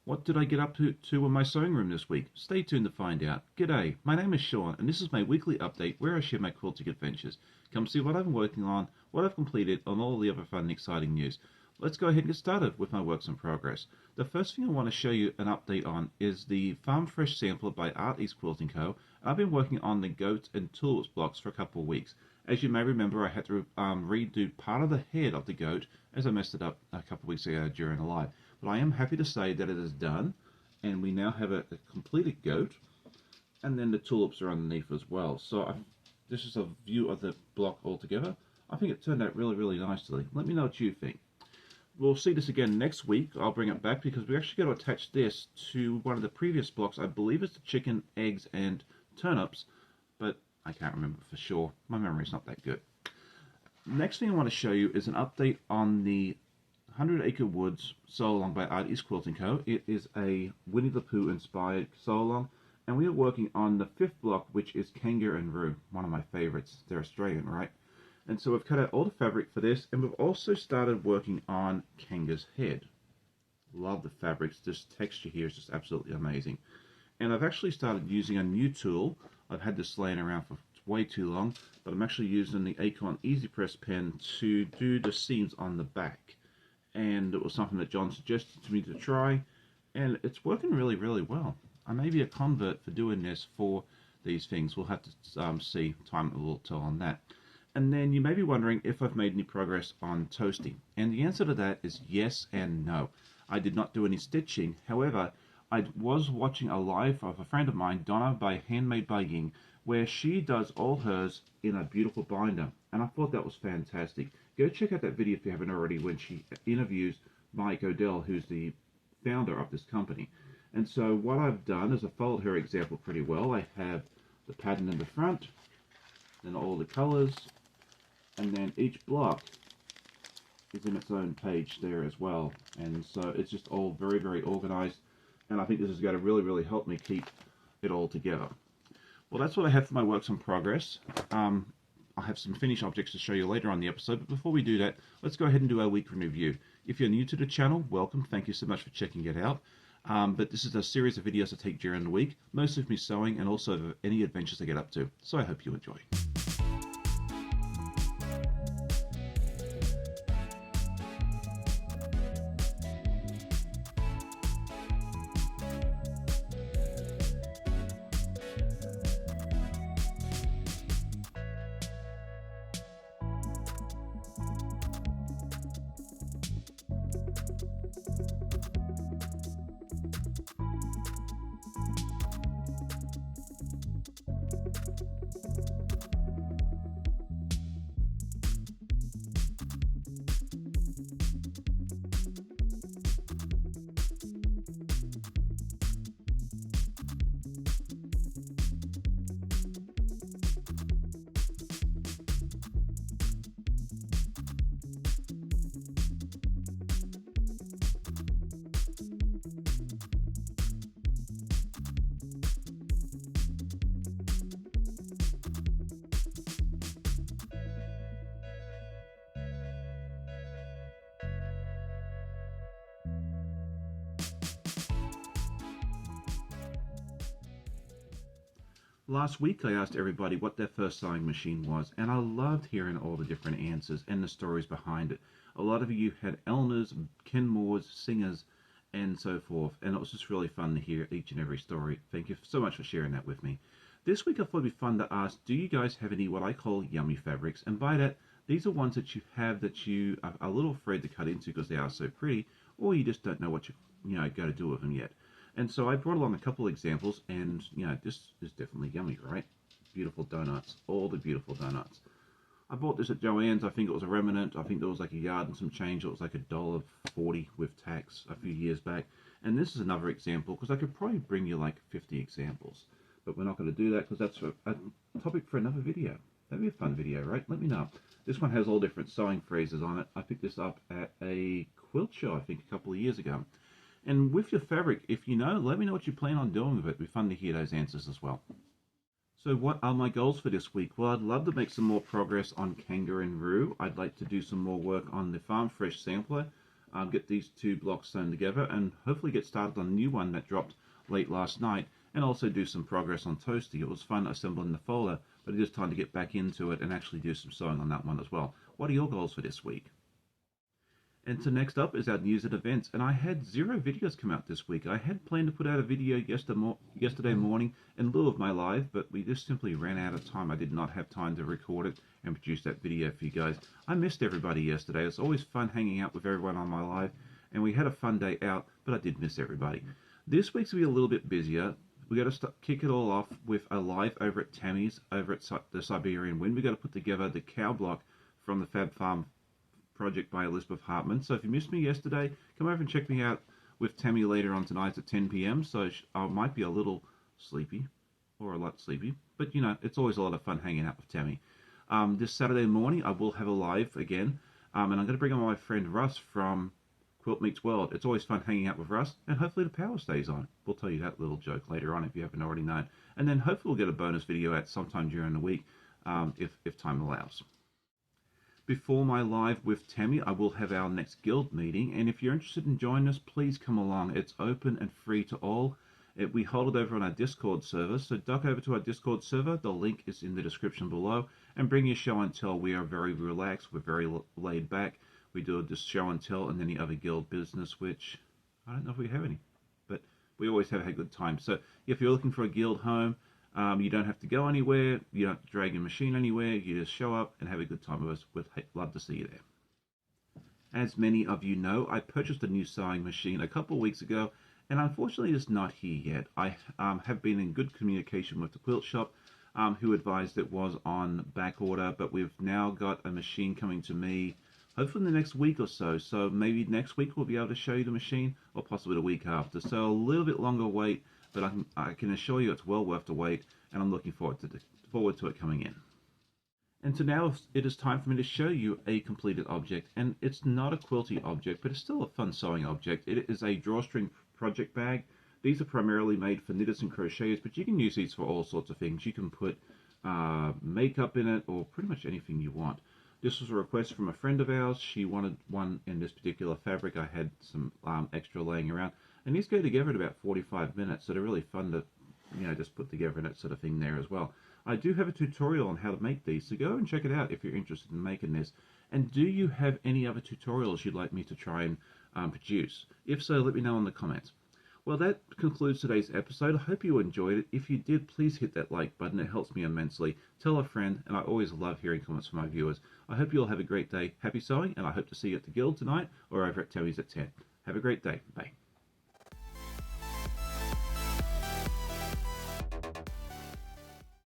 What did I get up to in my sewing room this week? Stay tuned to find out. G'day, my name is Sean and this is my weekly update where I share my quilting adventures. Come see what I've been working on, what I've completed, and all the other fun and exciting news. Let's go ahead and get started with my works in progress. The first thing I want to show you an update on is the Farm Fresh sampler by Art East Quilting Co. I've been working on the goat and tulips blocks for a couple of weeks. As you may remember, I had to redo part of the head of the goat as I messed it up a couple of weeks ago during a live. But I am happy to say that it is done, and we now have a completed goat, and then the tulips are underneath as well. So this is a view of the block altogether. I think it turned out really, really nicely. Let me know what you think. We'll see this again next week. I'll bring it back because we actually got to attach this to one of the previous blocks. I believe it's the chicken, eggs, and turnips, but I can't remember for sure. My memory's not that good. Next thing I want to show you is an update on the 100 Acre Woods sew along by Art East Quilting Co. It is a Winnie the Pooh inspired sew along, and we are working on the 5th block, which is Kangaroo, one of my favorites. They're Australian, right? And so we've cut out all the fabric for this, and we've also started working on Kanga's head. Love the fabrics. This texture here is just absolutely amazing. And I've actually started using a new tool. I've had this laying around for way too long, but I'm actually using the Acorn Easy Press pen to do the seams on the back. And it was something that John suggested to me to try, and it's working really, really well. I may be a convert for doing this for these things. We'll have to see. Time will tell on that. And then you may be wondering if I've made any progress on Toasty. And the answer to that is yes and no. I did not do any stitching. However, I was watching a live of a friend of mine, Donna by Handmade by Ying, where she does all hers in a beautiful binder. And I thought that was fantastic. Go check out that video if you haven't already, when she interviews Mike Odell, who's the founder of this company. And so what I've done is I followed her example pretty well. I have the pattern in the front, then all the colors, and then each block is in its own page there as well. And so it's just all very, very organized. And I think this is going to really, really help me keep it all together. Well, that's what I have for my works in progress. I'll have some finished objects to show you later on the episode, but before we do that, let's go ahead and do our week in review. If you're new to the channel, welcome. Thank you so much for checking it out. But this is a series of videos I take during the week, most of me sewing and also any adventures I get up to. So I hope you enjoy. Last week I asked everybody what their first sewing machine was, and I loved hearing all the different answers and the stories behind it. A lot of you had Elners, Kenmores, Singers, and so forth, and it was just really fun to hear each and every story. Thank you so much for sharing that with me. This week I thought it'd be fun to ask, do you guys have any what I call yummy fabrics? And by that, these are ones that you have that you are a little afraid to cut into because they are so pretty, or you just don't know what you're going to do with them yet. And so I brought along a couple examples, and this is definitely yummy, right? Beautiful donuts, all the beautiful donuts. I bought this at Joann's. I think it was a remnant. I think there was like a yard and some change. It was like $1.40 with tax a few years back. And this is another example, because I could probably bring you like 50 examples, but we're not going to do that because that's a topic for another video. That'd be a fun video, right? Let me know. This one has all different sewing phrases on it. I picked this up at a quilt show, I think, a couple of years ago. And with your fabric, if you know, let me know what you plan on doing with it. It'd be fun to hear those answers as well. So what are my goals for this week? Well, I'd love to make some more progress on Kangaroo. I'd like to do some more work on the Farm Fresh sampler. get these two blocks sewn together and hopefully get started on a new one that dropped late last night, and also do some progress on Toasty. It was fun assembling the folder, but it is time to get back into it and actually do some sewing on that one as well. What are your goals for this week? And so next up is our news and events, and I had 0 videos come out this week. I had planned to put out a video yesterday morning in lieu of my live, but we just simply ran out of time. I did not have time to record it and produce that video for you guys. I missed everybody yesterday. It's always fun hanging out with everyone on my live, and we had a fun day out, but I did miss everybody. This week's going to be a little bit busier. We got to kick it all off with a live over at Tammy's, over at the Siberian Wind. We got to put together the cow block from the Fab Farm project by Elizabeth Hartman. So if you missed me yesterday, come over and check me out with Tammy later on tonight at 10 p.m. So I might be a little sleepy, or a lot sleepy, but you know, it's always a lot of fun hanging out with Tammy. This Saturday morning, I will have a live again, and I'm going to bring on my friend Russ from Quilt Meets World. It's always fun hanging out with Russ, and hopefully the power stays on. We'll tell you that little joke later on if you haven't already known. And then hopefully we'll get a bonus video out sometime during the week, if time allows. Before my live with Tammy, I will have our next guild meeting, and if you're interested in joining us, please come along. It's open and free to all. We hold it over on our Discord server, so duck over to our Discord server. The link is in the description below, and bring your show and tell. We are very relaxed. We're very laid back. We do this show and tell and any other guild business, which I don't know if we have any, but we always have a good time. So if you're looking for a guild home, you don't have to go anywhere, you don't have to drag your machine anywhere, you just show up and have a good time with us. We'd love to see you there. As many of you know, I purchased a new sewing machine a couple of weeks ago, and unfortunately it's not here yet. I have been in good communication with the quilt shop, who advised it was on back order, but we've now got a machine coming to me hopefully in the next week or so. So maybe next week we'll be able to show you the machine, or possibly the week after. So a little bit longer wait, but I can assure you it's well worth the wait, and I'm looking forward to it coming in. And so now it is time for me to show you a completed object, and it's not a quilty object, but it's still a fun sewing object. It is a drawstring project bag. These are primarily made for knitters and crocheters, but you can use these for all sorts of things. You can put makeup in it, or pretty much anything you want. This was a request from a friend of ours. She wanted one in this particular fabric. I had some extra laying around. And these go together in about 45 minutes, so they're really fun to, you know, just put together and that sort of thing there as well. I do have a tutorial on how to make these, so go and check it out if you're interested in making this. And do you have any other tutorials you'd like me to try and produce? If so, let me know in the comments. Well, that concludes today's episode. I hope you enjoyed it. If you did, please hit that like button. It helps me immensely. Tell a friend, and I always love hearing comments from my viewers. I hope you all have a great day. Happy sewing, and I hope to see you at the Guild tonight or over at Tammy's at 10. Have a great day. Bye.